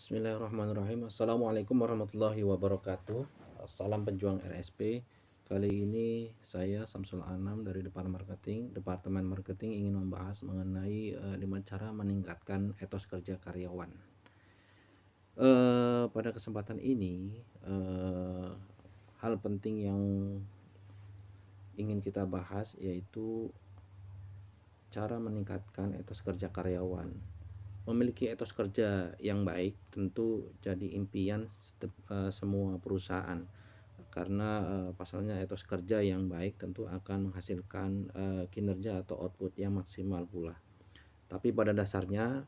Bismillahirrahmanirrahim. Assalamualaikum warahmatullahi wabarakatuh. Salam pejuang RSP. Kali ini saya Samsul Anam dari Departemen Marketing ingin membahas mengenai 5 cara meningkatkan etos kerja karyawan. Pada kesempatan ini, hal penting yang ingin kita bahas yaitu cara meningkatkan etos kerja karyawan. Memiliki etos kerja yang baik tentu jadi impian semua perusahaan, karena pasalnya etos kerja yang baik tentu akan menghasilkan kinerja atau output yang maksimal pula. Tapi pada dasarnya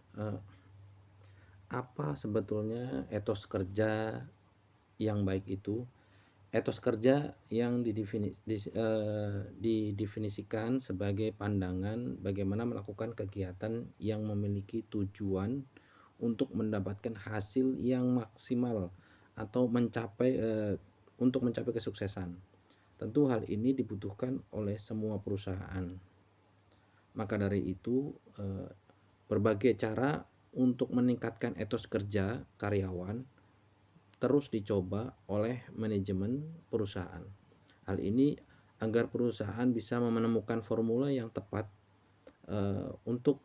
apa sebetulnya etos kerja yang baik itu? Etos kerja yang didefinisikan sebagai pandangan bagaimana melakukan kegiatan yang memiliki tujuan untuk mendapatkan hasil yang maksimal atau untuk mencapai kesuksesan. Tentu hal ini dibutuhkan oleh semua perusahaan. Maka dari itu, berbagai cara untuk meningkatkan etos kerja karyawan terus dicoba oleh manajemen perusahaan. Hal ini agar perusahaan bisa menemukan formula yang tepat untuk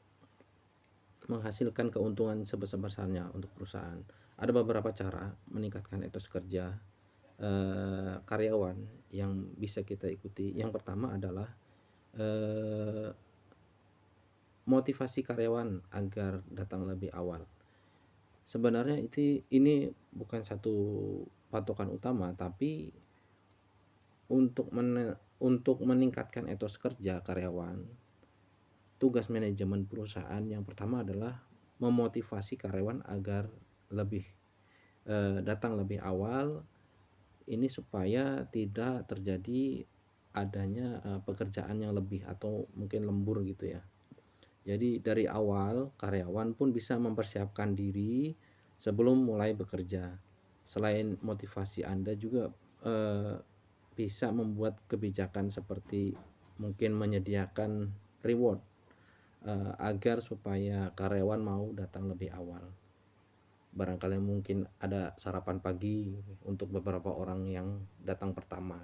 menghasilkan keuntungan sebesar-besarnya untuk perusahaan. Ada beberapa cara meningkatkan etos kerja karyawan yang bisa kita ikuti. Yang pertama adalah motivasi karyawan agar datang lebih awal. Sebenarnya ini bukan satu patokan utama, tapi untuk meningkatkan etos kerja karyawan, tugas manajemen perusahaan yang pertama adalah memotivasi karyawan agar lebih datang lebih awal. Ini supaya tidak terjadi adanya pekerjaan yang lebih atau mungkin lembur gitu ya. Jadi dari awal karyawan pun bisa mempersiapkan diri sebelum mulai bekerja. Selain motivasi, Anda juga bisa membuat kebijakan seperti mungkin menyediakan reward agar supaya karyawan mau datang lebih awal. Barangkali mungkin ada sarapan pagi untuk beberapa orang yang datang pertama.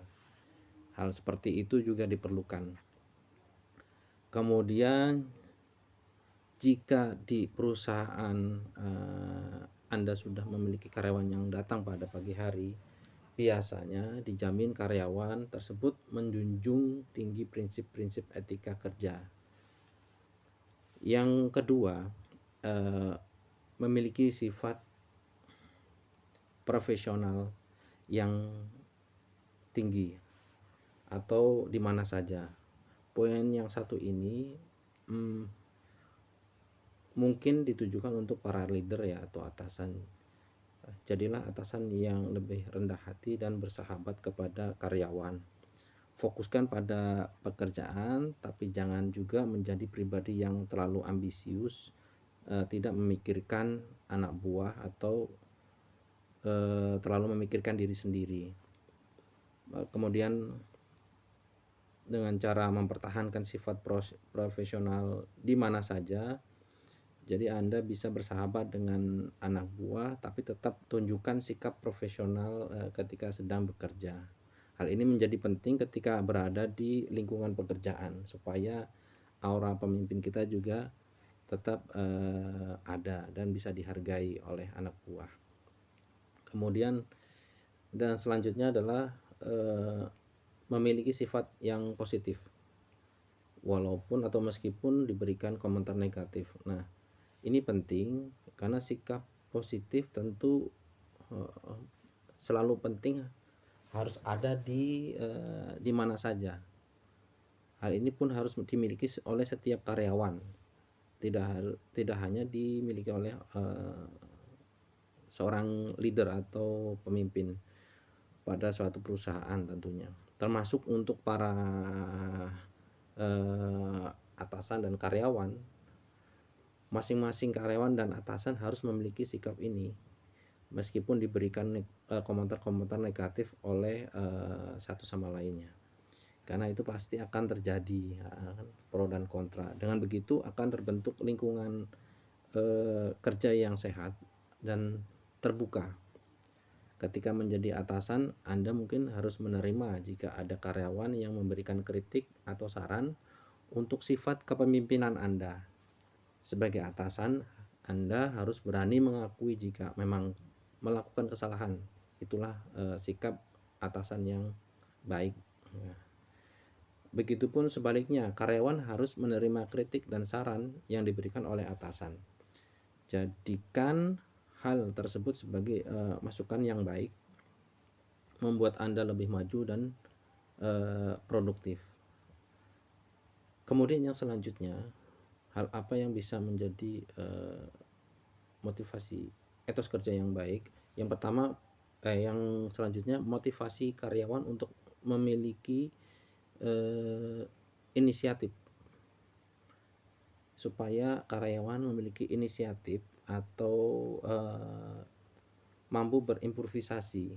Hal seperti itu juga diperlukan. Kemudian jika di perusahaan Anda sudah memiliki karyawan yang datang pada pagi hari, biasanya dijamin karyawan tersebut menjunjung tinggi prinsip-prinsip etika kerja. Yang kedua, memiliki sifat profesional yang tinggi atau di mana saja. Poin yang satu ini mungkin ditujukan untuk para leader ya atau atasan. Jadilah atasan yang lebih rendah hati dan bersahabat kepada karyawan. Fokuskan pada pekerjaan, tapi jangan juga menjadi pribadi yang terlalu ambisius, tidak memikirkan anak buah atau terlalu memikirkan diri sendiri. Kemudian dengan cara mempertahankan sifat profesional di mana saja, jadi Anda bisa bersahabat dengan anak buah tapi tetap tunjukkan sikap profesional ketika sedang bekerja. Hal ini menjadi penting ketika berada di lingkungan pekerjaan supaya aura pemimpin kita juga tetap ada dan bisa dihargai oleh anak buah. Kemudian dan selanjutnya adalah memiliki sifat yang positif walaupun atau meskipun diberikan komentar negatif. Nah, ini penting karena sikap positif tentu selalu penting, harus ada di mana saja. Hal ini pun harus dimiliki oleh setiap karyawan, tidak hanya dimiliki oleh seorang leader atau pemimpin pada suatu perusahaan tentunya, termasuk untuk para atasan dan karyawan. Masing-masing karyawan dan atasan harus memiliki sikap ini meskipun diberikan komentar-komentar negatif oleh satu sama lainnya, karena itu pasti akan terjadi pro dan kontra. Dengan begitu akan terbentuk lingkungan kerja yang sehat dan terbuka. Ketika menjadi atasan, Anda mungkin harus menerima jika ada karyawan yang memberikan kritik atau saran untuk sifat kepemimpinan Anda. Sebagai atasan, Anda harus berani mengakui jika memang melakukan kesalahan. Itulah sikap atasan yang baik. Begitupun sebaliknya, karyawan harus menerima kritik dan saran yang diberikan oleh atasan. Jadikan hal tersebut sebagai masukan yang baik, membuat Anda lebih maju dan produktif. Kemudian yang selanjutnya, hal apa yang bisa menjadi motivasi etos kerja yang baik? Yang pertama, yang selanjutnya, motivasi karyawan untuk memiliki inisiatif. Supaya karyawan memiliki inisiatif atau mampu berimprovisasi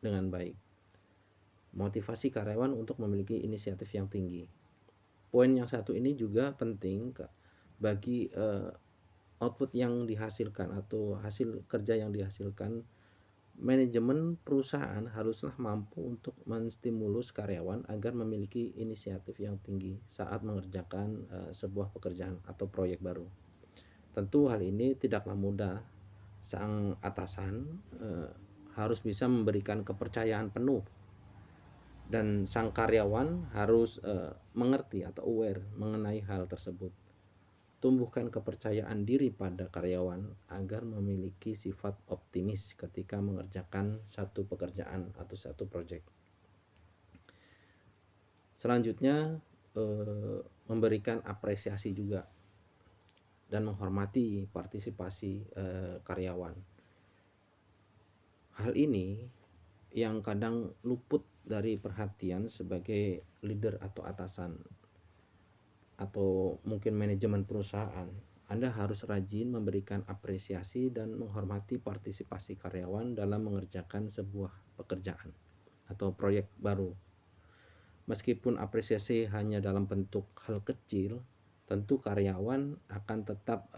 dengan baik. Motivasi karyawan untuk memiliki inisiatif yang tinggi. Poin yang satu ini juga penting bagi output yang dihasilkan atau hasil kerja yang dihasilkan. Manajemen perusahaan haruslah mampu untuk menstimulus karyawan agar memiliki inisiatif yang tinggi saat mengerjakan sebuah pekerjaan atau proyek baru. Tentu hal ini tidaklah mudah. Sang atasan harus bisa memberikan kepercayaan penuh, dan sang karyawan harus mengerti atau aware mengenai hal tersebut. Tumbuhkan kepercayaan diri pada karyawan agar memiliki sifat optimis ketika mengerjakan satu pekerjaan atau satu proyek. Selanjutnya, memberikan apresiasi juga dan menghormati partisipasi karyawan. Hal ini yang kadang luput dari perhatian sebagai leader atau atasan atau mungkin manajemen perusahaan. Anda harus rajin memberikan apresiasi dan menghormati partisipasi karyawan dalam mengerjakan sebuah pekerjaan atau proyek baru. Meskipun apresiasi hanya dalam bentuk hal kecil, tentu karyawan akan tetap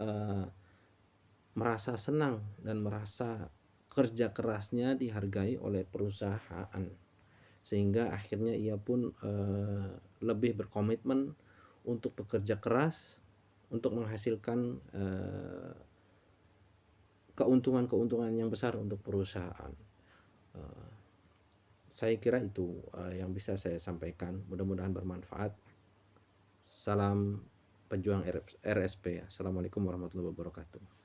merasa senang dan merasa kerja kerasnya dihargai oleh perusahaan, sehingga akhirnya ia pun lebih berkomitmen untuk bekerja keras untuk menghasilkan keuntungan-keuntungan yang besar untuk perusahaan. Saya kira itu yang bisa saya sampaikan. Mudah-mudahan bermanfaat. Salam pejuang RSP. Assalamualaikum warahmatullahi wabarakatuh.